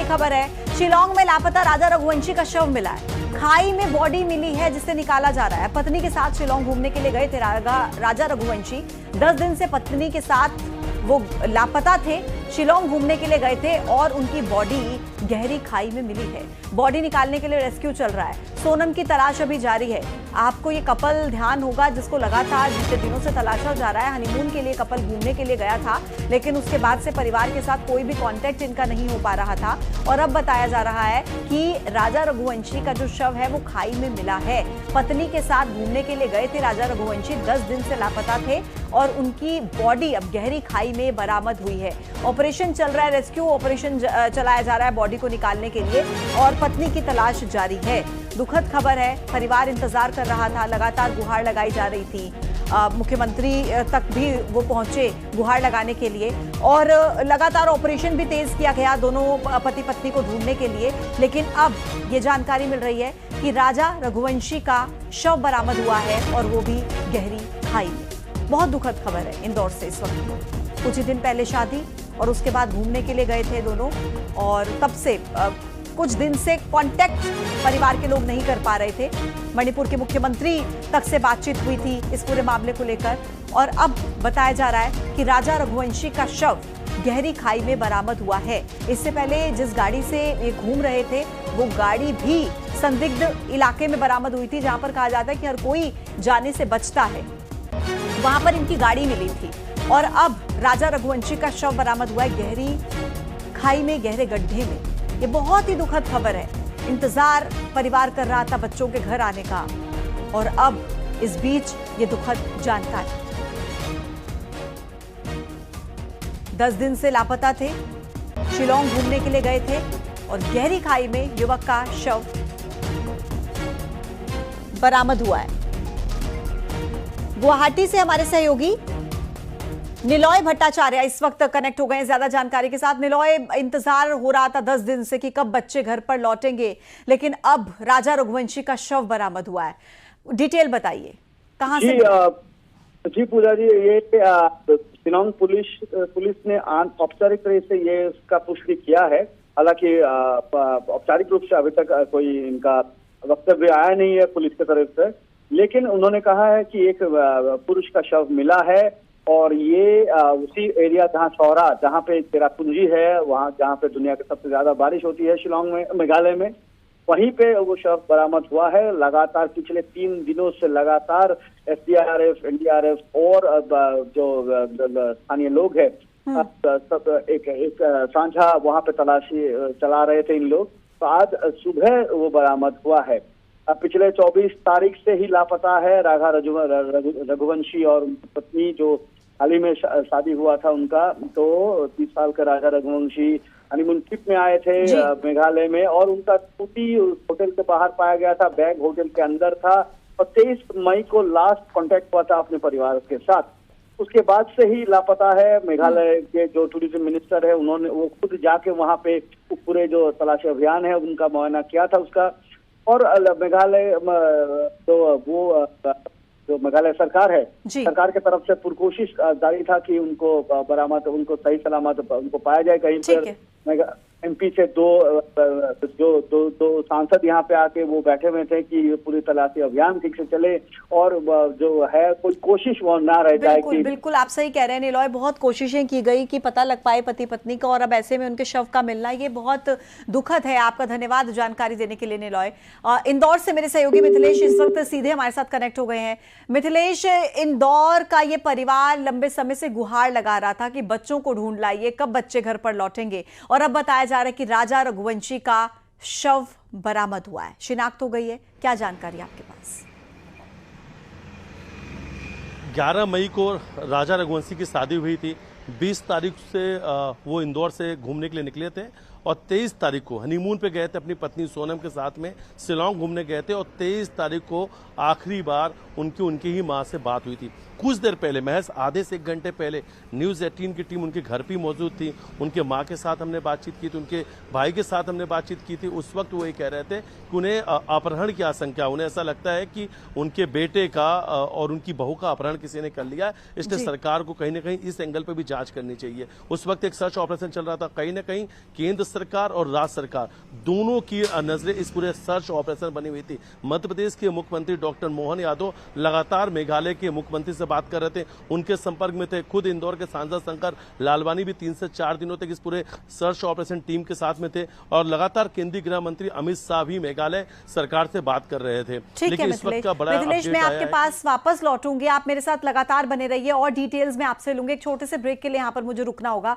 बड़ी खबर है। शिलांग में लापता राजा रघुवंशी का शव मिला है। खाई में बॉडी मिली है जिसे निकाला जा रहा है। पत्नी के साथ शिलांग घूमने के लिए गए थे राजा रघुवंशी। 10 दिन से पत्नी के साथ वो लापता थे। शिलांग घूमने के लिए गए थे और उनकी बॉडी गहरी खाई में मिली है। बॉडी निकालने के लिए रेस्क्यू चल रहा है। सोनम की तलाश अभी जारी है। आपको ये कपल ध्यान होगा जिसको लगातार बीते दिनों से तलाशा जा रहा है। हनीमून के लिए कपल घूमने के लिए गया था, लेकिन उसके बाद से परिवार के साथ कोई भी कांटेक्ट इनका नहीं हो पा रहा था। और अब बताया जा रहा है कि राजा रघुवंशी का जो शव है वो खाई में मिला है। पत्नी के साथ घूमने के लिए गए थे राजा रघुवंशी, 10 दिन से लापता थे और उनकी बॉडी अब गहरी खाई में बरामद हुई है। ऑपरेशन चल रहा है, रेस्क्यू ऑपरेशन चलाया जा रहा है बॉडी को निकालने के लिए और पत्नी की तलाश जारी है। दुखद खबर है। परिवार इंतजार कर रहा था, लगातार गुहार लगाई जा रही थी। मुख्यमंत्री तक भी वो पहुंचे गुहार लगाने के लिए और लगातार ऑपरेशन भी तेज किया गया दोनों पति पत्नी को ढूंढने के लिए। लेकिन अब ये जानकारी मिल रही है कि राजा रघुवंशी का शव बरामद हुआ है और वो भी गहरी खाई में। बहुत दुखद खबर है इंदौर से इस वक्त। कुछ ही दिन पहले शादी और उसके बाद घूमने के लिए गए थे दोनों और तब से कुछ दिन से कांटेक्ट परिवार के लोग नहीं कर पा रहे थे। मणिपुर के मुख्यमंत्री तक से बातचीत हुई थी इस पूरे मामले को लेकर और अब बताया जा रहा है कि राजा रघुवंशी का शव गहरी खाई में बरामद हुआ है। इससे पहले जिस गाड़ी से ये घूम रहे थे वो गाड़ी भी संदिग्ध इलाके में बरामद हुई थी, जहां पर कहा जाता है कि हर कोई जाने से बचता है। वहां पर इनकी गाड़ी मिली थी और अब राजा रघुवंशी का शव बरामद हुआ है गहरी खाई में, गहरे गड्ढे में। ये बहुत ही दुखद खबर है। इंतजार परिवार कर रहा था बच्चों के घर आने का और अब इस बीच ये दुखद जानकारी। 10 दिन से लापता थे, शिलांग घूमने के लिए गए थे और गहरी खाई में युवक का शव बरामद हुआ है। गुवाहाटी से हमारे सहयोगी निलॉय भट्टाचार्य इस वक्त कनेक्ट हो गए हैं ज्यादा जानकारी के साथ। निलॉय, इंतजार हो रहा था 10 दिन से कि कब बच्चे घर पर लौटेंगे, लेकिन अब राजा रघुवंशी का शव बरामद हुआ है। डिटेल बताइए, कहां से? जी पूजा जी, ये शिलांग पुलिस ने औपचारिक तरह से ये इसका पुष्टि किया है। हालांकि औपचारिक रूप से अभी तक कोई इनका वक्तव्य आया नहीं है पुलिस की तरफ से, लेकिन उन्होंने कहा है कि एक पुरुष का शव मिला है और ये उसी एरिया जहाँ पे चेरापूंजी है, वहाँ जहाँ पे दुनिया की सबसे ज्यादा बारिश होती है शिलांग में, मेघालय में, वहीं पे वो शव बरामद हुआ है। लगातार पिछले 3 दिनों से लगातार एसडीआरएफ, एनडीआरएफ और जो स्थानीय लोग हैं सब एक साझा वहाँ पे तलाशी चला रहे थे इन लोग। तो आज सुबह वो बरामद हुआ है। पिछले 24 तारीख से ही लापता है राजा रघुवंशी और पत्नी, जो हाल ही में शादी हुआ था उनका। तो 30 साल का राजा रघुवंशी हनीमून ट्रिप में आए थे मेघालय में और उनका स्कूटी होटल के बाहर पाया गया था, बैग होटल के अंदर था और 23 मई को लास्ट कांटेक्ट हुआ था अपने परिवार के साथ। उसके बाद से ही लापता है। मेघालय के जो टूरिज्म मिनिस्टर है उन्होंने वो खुद जाके वहाँ पे पूरे जो तलाशी अभियान है उनका मुआयना किया था उसका। और मेघालय जो मेघालय सरकार है, सरकार की तरफ से पुरकोशिश जारी था कि उनको बरामद, उनको सही सलामत उनको पाया जाए। कहीं पर एमपी से दो सांसद यहाँ पे आके वो बैठे हुए थे कि पूरी तलाशी अभियान ठीक से चले और जो है कोई कोशिश वो ना रह जाए। बिल्कुल आप सही कह रहे हैं निलॉय, बहुत कोशिशें की गई कि पता लग पाए पति पत्नी का और अब ऐसे में उनके शव का मिलना ये बहुत दुखद है। आपका धन्यवाद जानकारी देने के लिए निलॉय। इंदौर से मेरे सहयोगी मिथिलेश इस वक्त सीधे हमारे साथ कनेक्ट हो गए हैं। मिथिलेश, इंदौर का ये परिवार लंबे समय से गुहार लगा रहा था कि बच्चों को ढूंढ लाइए, कब बच्चे घर पर लौटेंगे, और अब बताया जा रहा है कि राजा रघुवंशी का शव बरामद हुआ है, शिनाख्त हो गई है। क्या जानकारी आपके पास? 11 मई को राजा रघुवंशी की शादी हुई थी। 20 तारीख से वो इंदौर से घूमने के लिए निकले थे और 23 तारीख को हनीमून पे गए थे अपनी पत्नी सोनम के साथ में, शिलांग घूमने गए थे और 23 तारीख को आखिरी बार उनकी ही मां से बात हुई थी। कुछ देर पहले, महज आधे से 1 घंटे पहले, न्यूज़ 18 की टीम उनके घर पे मौजूद थी। उनके मां के साथ हमने बातचीत की थी, उनके भाई के साथ हमने बातचीत की थी। उस वक्त वो ये कह रहे थे कि उन्हें अपहरण की आशंका, उन्हें ऐसा लगता है कि उनके बेटे का और उनकी बहू का अपहरण किसी ने कर लिया, इसलिए सरकार को कहीं ना कहीं इस एंगल पर भी जांच करनी चाहिए। उस वक्त एक सर्च ऑपरेशन चल रहा था, कहीं ना कहीं केंद्र सरकार और राज्य सरकार दोनों की नजरें इस पूरे सर्च ऑपरेशन बनी हुई थी। मध्य प्रदेश के मुख्यमंत्री डॉक्टर मोहन यादव लगातार मेघालय के मुख्यमंत्री से बात कर रहे थे, उनके संपर्क में थे। खुद इंदौर के सांसद शंकर लालवानी भी 3 से 4 दिनों तक इस पूरे सर्च ऑपरेशन टीम के साथ में थे और लगातार केंद्रीय गृह मंत्री अमित शाह भी मेघालय सरकार से बात कर रहे थे। लेकिन इस वक्त का बड़ा मिथिलेश, मैं आपके पास वापस लौटूंगी, आप मेरे साथ लगातार बने रहिए और डिटेल्स में आपसे लूंगी। एक छोटे से ब्रेक के लिए यहाँ पर मुझे रुकना होगा।